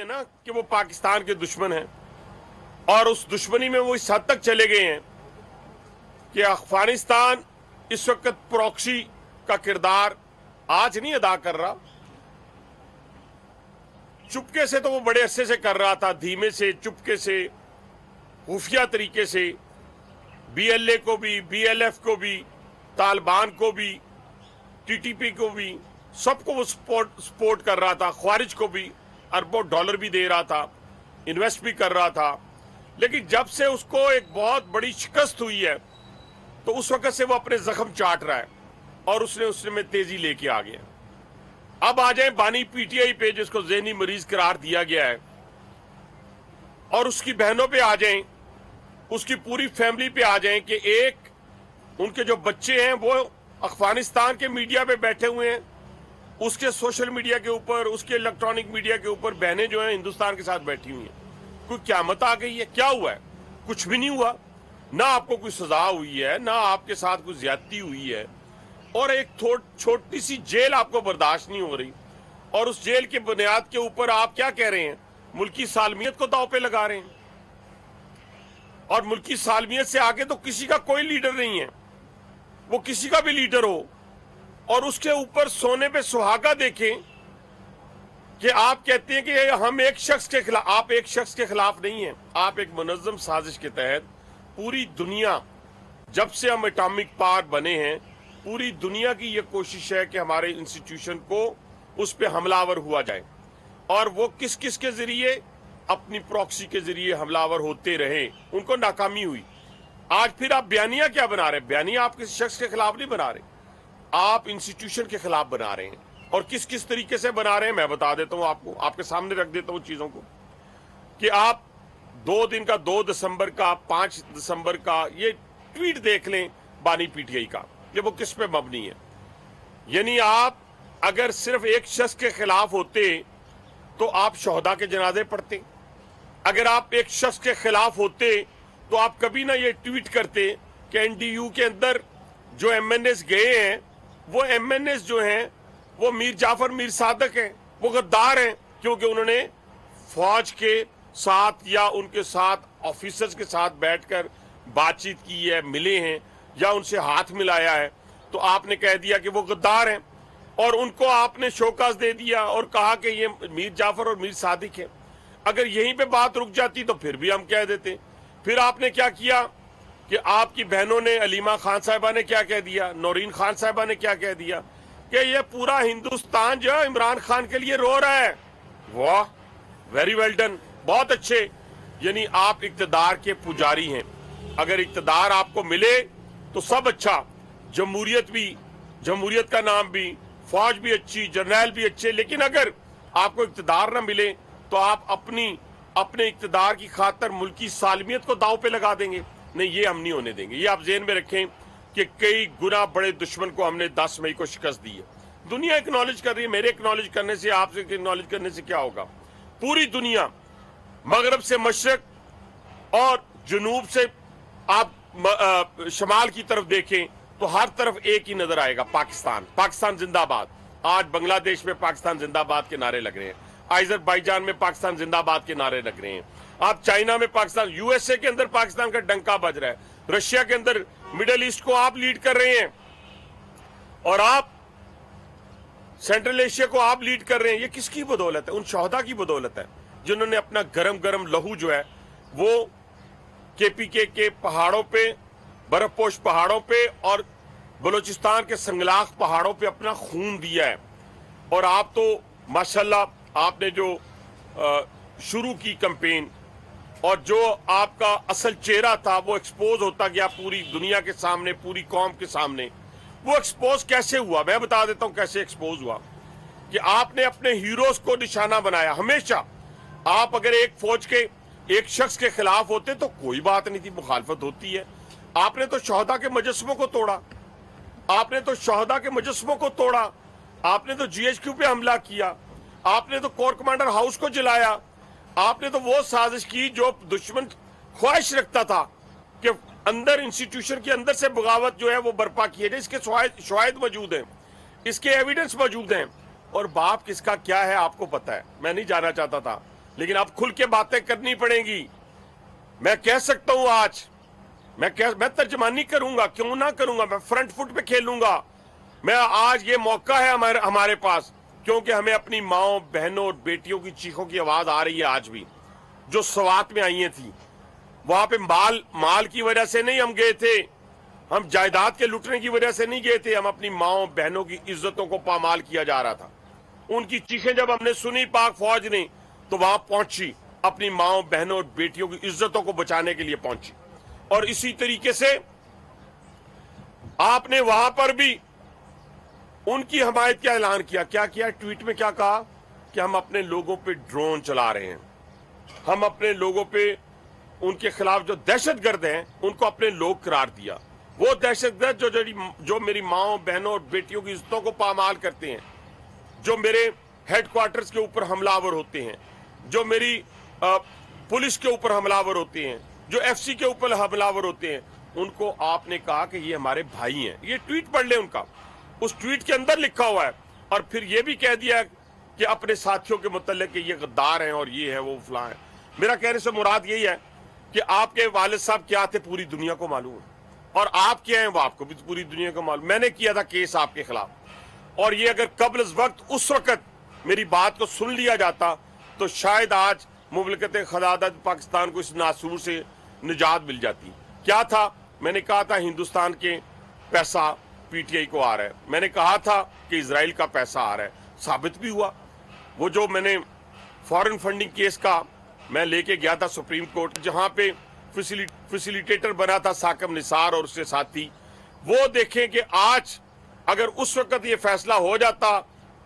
है ना कि वो पाकिस्तान के दुश्मन हैं और उस दुश्मनी में वो इस हद तक चले गए हैं कि अफगानिस्तान इस वक्त प्रॉक्सी का किरदार आज नहीं अदा कर रहा। चुपके से तो वो बड़े अरसे से कर रहा था, धीमे से, चुपके से, खुफिया तरीके से, बीएलए को भी, बीएलएफ को भी, तालिबान को भी, टीटीपी को भी, सबको वो सपोर्ट कर रहा था। ख्वारिज को भी अरबों डॉलर भी दे रहा था, इन्वेस्ट भी कर रहा था। लेकिन जब से उसको एक बहुत बड़ी शिकस्त हुई है तो उस वक्त से वो अपने जख्म चाट रहा है और उसमें तेजी लेके आ गया। अब आ जाए बानी पीटीआई पे जिसको ज़हनी मरीज करार दिया गया है, और उसकी बहनों पे आ जाएं, उसकी पूरी फैमिली पे आ जाएं कि एक उनके जो बच्चे हैं वो अफगानिस्तान के मीडिया पे बैठे हुए हैं, उसके सोशल मीडिया के ऊपर, उसके इलेक्ट्रॉनिक मीडिया के ऊपर बहनें जो हैं हिंदुस्तान के साथ बैठी हुई हैं। कोई क़यामत आ गई है? क्या हुआ है? कुछ भी नहीं हुआ। ना आपको कोई सजा हुई है, ना आपके साथ कोई ज्यादती हुई है, और एक छोटी सी जेल आपको बर्दाश्त नहीं हो रही, और उस जेल के बुनियाद के ऊपर आप क्या कह रहे हैं? मुल्की सालमियत को दांव पे लगा रहे हैं। और मुल्की सालमियत से आगे तो किसी का कोई लीडर नहीं है, वो किसी का भी लीडर हो, और उसके ऊपर सोने पे सुहागा देखें कि आप कहते हैं कि हम एक शख्स के खिलाफ। आप एक शख्स के खिलाफ नहीं है, आप एक मुनज़्ज़म साजिश के तहत पूरी दुनिया, जब से हम एटॉमिक पावर बने हैं, पूरी दुनिया की यह कोशिश है कि हमारे इंस्टीट्यूशन को उस पर हमलावर हुआ जाए, और वो किस किस के जरिए? अपनी प्रॉक्सी के जरिए हमलावर होते रहे, उनको नाकामी हुई। आज फिर आप बयानिया क्या बना रहे हैं? बयानिया आप किसी शख्स के खिलाफ नहीं बना रहे, आप इंस्टीट्यूशन के खिलाफ बना रहे हैं। और किस किस तरीके से बना रहे हैं मैं बता देता हूं आपको, आपके सामने रख देता हूं चीजों को, कि आप 2 दिन का, 2 दिसंबर का, 5 दिसंबर का ये ट्वीट देख लें बानी पीटीआई का, ये वो किस पे मबनी है। यानी आप अगर सिर्फ एक शख्स के खिलाफ होते तो आप शोहदा के जनाजे पढ़ते, अगर आप एक शख्स के खिलाफ होते तो आप कभी ना ये ट्वीट करते कि एनडीयू के अंदर जो एमएनएस गए हैं, वो एमएनएस जो हैं वो मीर जाफर मीर सादक हैं, वो गद्दार हैं, क्योंकि उन्होंने फौज के साथ या उनके साथ ऑफिसर्स के साथ बैठकर बातचीत की है, मिले हैं या उनसे हाथ मिलाया है। तो आपने कह दिया कि वो गद्दार हैं, और उनको आपने शोकास दे दिया और कहा कि ये मीर जाफर और मीर सादिक है। अगर यहीं पे बात रुक जाती तो फिर भी हम कह देते। फिर आपने क्या किया कि आपकी बहनों ने, अलीमा खान साहिबा ने क्या कह दिया, नौरीन खान साहिबा ने क्या कह दिया कि ये पूरा हिंदुस्तान जो है इमरान खान के लिए रो रहा है। वाह, वेरी वेल डन, बहुत अच्छे। यानी आप इक्तदार के पुजारी हैं। अगर इक्तदार आपको मिले तो सब अच्छा, जमहूरियत भी, जमहूरियत का नाम भी, फौज भी अच्छी, जर्नैल भी अच्छे। लेकिन अगर आपको इक्तदार ना मिले तो आप अपने इक्तदार की खातर मुल्की सालमियत को दांव पे लगा देंगे। नहीं, ये हम नहीं होने देंगे। ये आप ज़हन में रखें कि कई गुना बड़े दुश्मन को हमने 10 मई को शिकस्त दी है। दुनिया एक्नॉलेज कर रही है। मेरे एक्नॉलेज करने से, आपसे एक्नॉलेज करने से क्या होगा? पूरी दुनिया, मगरब से मशरक और जुनूब से आप शमाल की तरफ देखें तो हर तरफ एक ही नजर आएगा, पाकिस्तान। पाकिस्तान जिंदाबाद। आज बांग्लादेश में पाकिस्तान जिंदाबाद के नारे लग रहे हैं, अजरबैजान में पाकिस्तान जिंदाबाद के नारे लग रहे हैं, आप चाइना में पाकिस्तान, यूएसए के अंदर पाकिस्तान का डंका बज रहा है, रशिया के अंदर मिडिल ईस्ट को आप लीड कर रहे हैं, और आप सेंट्रल एशिया को आप लीड कर रहे हैं। ये किसकी बदौलत है? उन शोहदा की बदौलत है जिन्होंने अपना गरम गरम लहू जो है वो केपीके के पहाड़ों पे, बर्फपोश पहाड़ों पे और बलूचिस्तान के संगलाख पहाड़ों पे अपना खून दिया है। और आप तो माशाल्लाह आपने जो शुरू की कैंपेन, और जो आपका असल चेहरा था वो एक्सपोज होता गया पूरी दुनिया के सामने, पूरी कौम के सामने। वो एक्सपोज कैसे हुआ? मैं बता देता हूं कैसे एक्सपोज हुआ। कि आपने अपने हीरोज को निशाना बनाया। हमेशा आप अगर एक फौज के एक शख्स के खिलाफ होते तो कोई बात नहीं थी, मुखालफत होती है। आपने तो शोहदा के मुजस्समों को तोड़ा, आपने तो शोहदा के मुजस्समों को तोड़ा, आपने तो जीएचक्यू पे हमला किया, आपने तो कोर कमांडर हाउस को जलाया, आपने तो वो साजिश की जो दुश्मन ख्वाहिश रखता था कि अंदर इंस्टीट्यूशन के अंदर से बगावत जो है वो बर्पा की है। इसके शवाहिद मौजूद हैं, इसके एविडेंस मौजूद हैं। और बाप किसका क्या है आपको पता है, मैं नहीं जानना चाहता था। लेकिन अब खुल के बातें करनी पड़ेंगी। मैं कह सकता हूं आज, मैं तर्जमानी करूंगा, क्यों ना करूंगा, मैं फ्रंट फुट पे खेलूंगा। मैं आज ये मौका है हमारे पास, क्योंकि हमें अपनी माओ, बहनों और बेटियों की चीखों की आवाज आ रही है आज भी, जो स्वात में आई थी। वहां पे माल की वजह से नहीं हम गए थे, हम जायदाद के लुटने की वजह से नहीं गए थे, हम अपनी माओ बहनों की इज्जतों को पामाल किया जा रहा था। उनकी चीखें जब हमने सुनी पाक फौज ने, तो वहां पहुंची, अपनी माओ बहनों और बेटियों की इज्जतों को बचाने के लिए पहुंची। और इसी तरीके से आपने वहां पर भी उनकी हमायत का ऐलान किया। क्या किया? ट्वीट में क्या कहा कि हम अपने लोगों पे ड्रोन चला रहे हैं, हम अपने लोगों पे, उनके खिलाफ जो दहशतगर्द हैं उनको अपने लोग करार दिया। वो दहशतगर्द जो मेरी माओ बहनों और बेटियों की इज्जतों को पामाल करते हैं, जो मेरे हेडक्वार्टर्स के ऊपर हमलावर होते हैं, जो मेरी पुलिस के ऊपर हमलावर होते हैं, जो एफसी के ऊपर हमलावर होते हैं, उनको आपने कहा कि ये हमारे भाई हैं। ये ट्वीट पढ़ ले उनका, उस ट्वीट के अंदर लिखा हुआ है। और फिर ये भी कह दिया कि अपने साथियों के मुतल्लिक ये गद्दार हैं और ये है वो फलां है। मेरा कहने से मुराद यही है कि आपके वालिद साहब क्या थे पूरी दुनिया को मालूम है, और आप क्या हैं वो आपको भी पूरी दुनिया को मालूम। मैंने किया था केस आपके खिलाफ, और ये अगर कब्ल वक्त उस वक्त मेरी बात को सुन लिया जाता तो शायद आज मुमलकत खदादत पाकिस्तान को इस नासूर से निजात मिल जाती। क्या था? मैंने कहा था हिंदुस्तान के पैसा पीटीआई को आ रहा है, मैंने कहा था कि इजराइल का पैसा आ रहा है, साबित भी हुआ। वो जो मैंने फॉरेन फंडिंग केस का मैं लेके गया था सुप्रीम कोर्ट, जहां पे फैसिलिटेटर बना था साकिब निसार और उसके साथी, वो देखें कि आज अगर उस वक्त ये फैसला हो जाता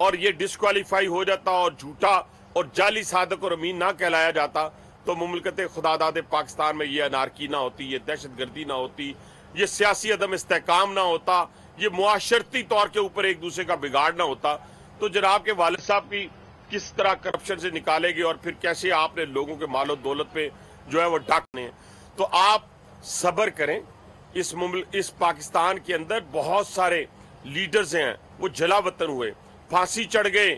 और ये डिस्क्वालीफाई हो जाता और झूठा और जाली सादक और अमीन ना कहलाया जाता, तो मुमलकत खुदादाद पाकिस्तान में ये अनारकी ना होती, ये दहशतगर्दी ना होती, ये सियासी अदम इस्तेहकाम ना होता, ये मुआशरती तौर के ऊपर एक दूसरे का बिगाड़ ना होता। तो जनाब के वालिद साहब की किस तरह करप्शन से निकाले गए और फिर कैसे आपने लोगों के मालो दौलत पे जो है वो डाकने। तो आप सब्र करें। इस पाकिस्तान के अंदर बहुत सारे लीडर्स हैं, वो जला वतन हुए, फांसी चढ़ गए,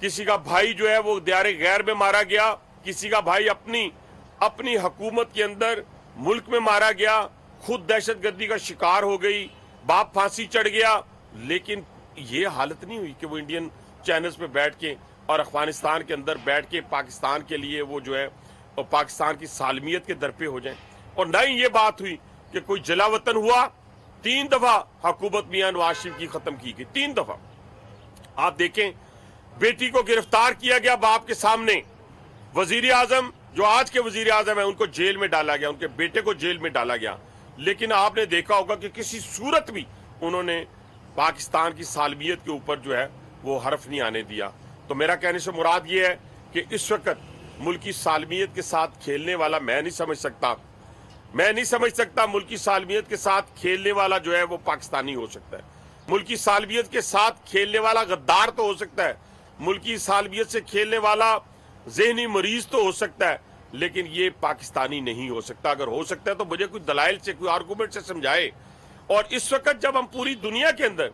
किसी का भाई जो है वो दियारे गैर में मारा गया, किसी का भाई अपनी हुकूमत के अंदर मुल्क में मारा गया, खुद दहशतगर्दी का शिकार हो गई, बाप फांसी चढ़ गया। लेकिन ये हालत नहीं हुई कि वो इंडियन चैनल्स पे बैठ के और अफगानिस्तान के अंदर बैठ के पाकिस्तान के लिए वो जो है और पाकिस्तान की सालमियत के दर पे हो जाए। और न ही ये बात हुई कि कोई जला वतन हुआ। 3 दफा हुकूमत मियां नवाज शरीफ की खत्म की गई, 3 दफा। आप देखें, बेटी को गिरफ्तार किया गया बाप के सामने, वजीर आजम जो आज के वजीर आजम है उनको जेल में डाला गया, उनके बेटे को जेल में डाला गया। लेकिन आपने देखा होगा कि किसी सूरत भी उन्होंने पाकिस्तान की सालमियत के ऊपर जो है वो हर्फ नहीं आने दिया। तो मेरा कहने से मुराद ये है कि इस वक्त मुल्क की सालमियत के साथ खेलने वाला मैं नहीं समझ सकता मुल्क की सालमियत के साथ खेलने वाला जो है वो पाकिस्तानी हो सकता है। मुल्क की सालमियत के साथ खेलने वाला गद्दार तो हो सकता है, मुल्क की सालमियत से खेलने वाला ज़हनी मरीज तो हो सकता है, लेकिन ये पाकिस्तानी नहीं हो सकता। अगर हो सकता है तो मुझे कोई दलाइल से, कोई आर्गूमेंट से समझाए। और इस वक्त जब हम पूरी दुनिया के अंदर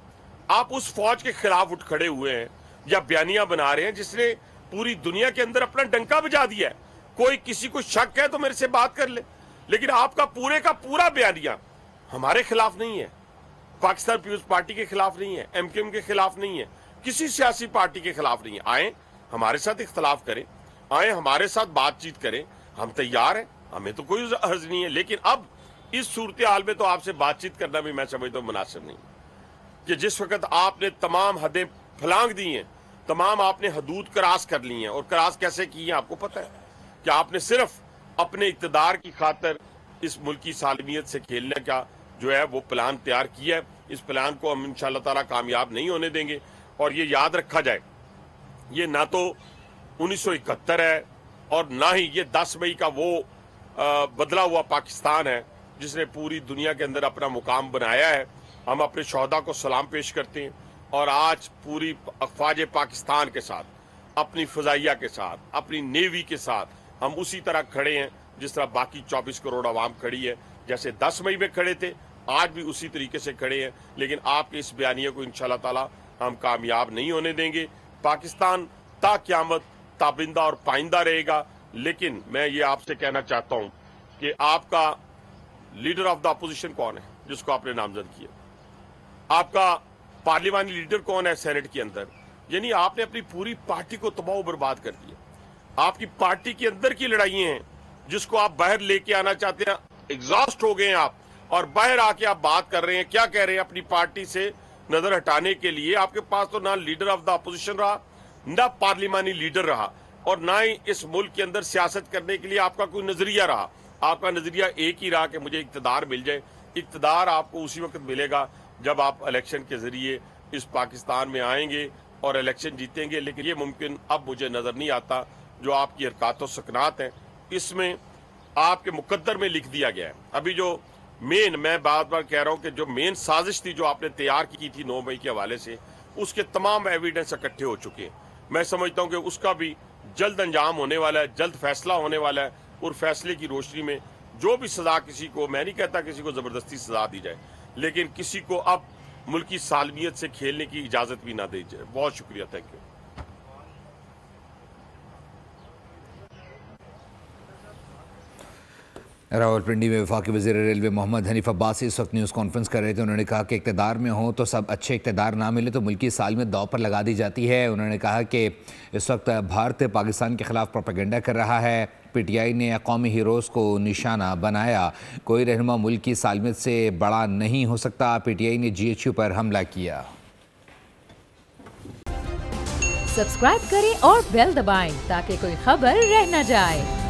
आप उस फौज के खिलाफ उठ खड़े हुए हैं या बयानियां बना रहे हैं जिसने पूरी दुनिया के अंदर अपना डंका बजा दिया है, कोई किसी को शक है तो मेरे से बात कर ले, लेकिन आपका पूरे का पूरा बयानिया हमारे खिलाफ नहीं है, पाकिस्तान पीपुल्स पार्टी के खिलाफ नहीं है, एमकेएम के खिलाफ नहीं है, किसी सियासी पार्टी के खिलाफ नहीं है। आए हमारे साथ इख्तलाफ करें, आए हमारे साथ बातचीत करें, हम तैयार हैं, हमें तो कोई हर्ज नहीं है। लेकिन अब इस सूरत हाल में तो आपसे बातचीत करना भी मैं समझता हूं मुनासिब नहीं कि जिस वक्त आपने तमाम हदें फलांग दी हैं, तमाम आपने हदूद क्रॉस कर ली हैं। और क्रॉस कैसे की हैं आपको पता है कि आपने सिर्फ अपने इक़्तिदार की खातर इस मुल्क की सालमियत से खेलने का जो है वो प्लान तैयार किया है। इस प्लान को हम इंशाअल्लाह ताला कामयाब नहीं होने देंगे। और ये याद रखा जाए, ये ना तो 1971 है और ना ही ये 10 मई का वो बदला हुआ पाकिस्तान है जिसने पूरी दुनिया के अंदर अपना मुकाम बनाया है। हम अपने शोहदा को सलाम पेश करते हैं और आज पूरी अफवाज पाकिस्तान के साथ, अपनी फ़ज़ाइया के साथ, अपनी नेवी के साथ हम उसी तरह खड़े हैं जिस तरह बाकी 24 करोड़ आवाम खड़ी है। जैसे 10 मई में खड़े थे, आज भी उसी तरीके से खड़े हैं। लेकिन आपके इस बयानिए को इंशाअल्लाह ताला हम कामयाब नहीं होने देंगे। पाकिस्तान ता क़यामत ताबिंदा और पाइंदा रहेगा। लेकिन मैं ये आपसे कहना चाहता हूं कि आपका लीडर ऑफ द अपोजिशन कौन है जिसको आपने नामजद किया? आपका पार्लिमानी लीडर कौन है सेनेट के अंदर? यानी आपने अपनी पूरी पार्टी को तबाह बर्बाद कर दिया। आपकी पार्टी के अंदर की लड़ाइयां हैं जिसको आप बाहर लेके आना चाहते हैं। एग्जॉस्ट हो गए हैं आप, और बाहर आके आप बात कर रहे हैं, क्या कह रहे हैं? अपनी पार्टी से नजर हटाने के लिए आपके पास तो ना लीडर ऑफ द अपोजिशन रहा, ना पार्लिमानी लीडर रहा, और ना ही इस मुल्क के अंदर सियासत करने के लिए आपका कोई नजरिया रहा। आपका नजरिया एक ही रहा कि मुझे इक्तदार मिल जाए। इक्तदार आपको उसी वक्त मिलेगा जब आप इलेक्शन के जरिए इस पाकिस्तान में आएंगे और इलेक्शन जीतेंगे। लेकिन ये मुमकिन अब मुझे नजर नहीं आता। जो आपकी हरकत व सकनात हैं, इसमें आपके मुकद्दर में लिख दिया गया है। अभी जो मेन, मैं बार बार कह रहा हूं कि जो मेन साजिश थी जो आपने तैयार की थी 9 मई के हवाले से, उसके तमाम एविडेंस इकट्ठे हो चुके हैं। मैं समझता हूं कि उसका भी जल्द अंजाम होने वाला है, जल्द फैसला होने वाला है, और फैसले की रोशनी में जो भी सजा किसी को, मैं नहीं कहता किसी को जबरदस्ती सजा दी जाए, लेकिन किसी को अब मुल्क की सालमियत से खेलने की इजाजत भी ना दी जाए। बहुत शुक्रिया, थैंक यू। रावलपिंडी में वफाकी वज़ीर रेलवे मोहम्मद हनीफ अब्बासी इस वक्त न्यूज़ कॉन्फ्रेंस कर रहे थे। उन्होंने कहा कि इक़्तिदार में हो तो सब अच्छे, इक़्तिदार ना मिले तो मुल्की सालमियत दांव पर लगा दी जाती है। उन्होंने कहा कि इस वक्त भारत पाकिस्तान के ख़िलाफ़ प्रोपेगेंडा कर रहा है। PTI ने कौमी हीरोज़ को निशाना बनाया। कोई रहनुमा मुल्क की सालमियत से बड़ा नहीं हो सकता। PTI ने GHU पर हमला किया। सब्सक्राइब करें और बेल दबाएं ताकि कोई खबर रह न जाए।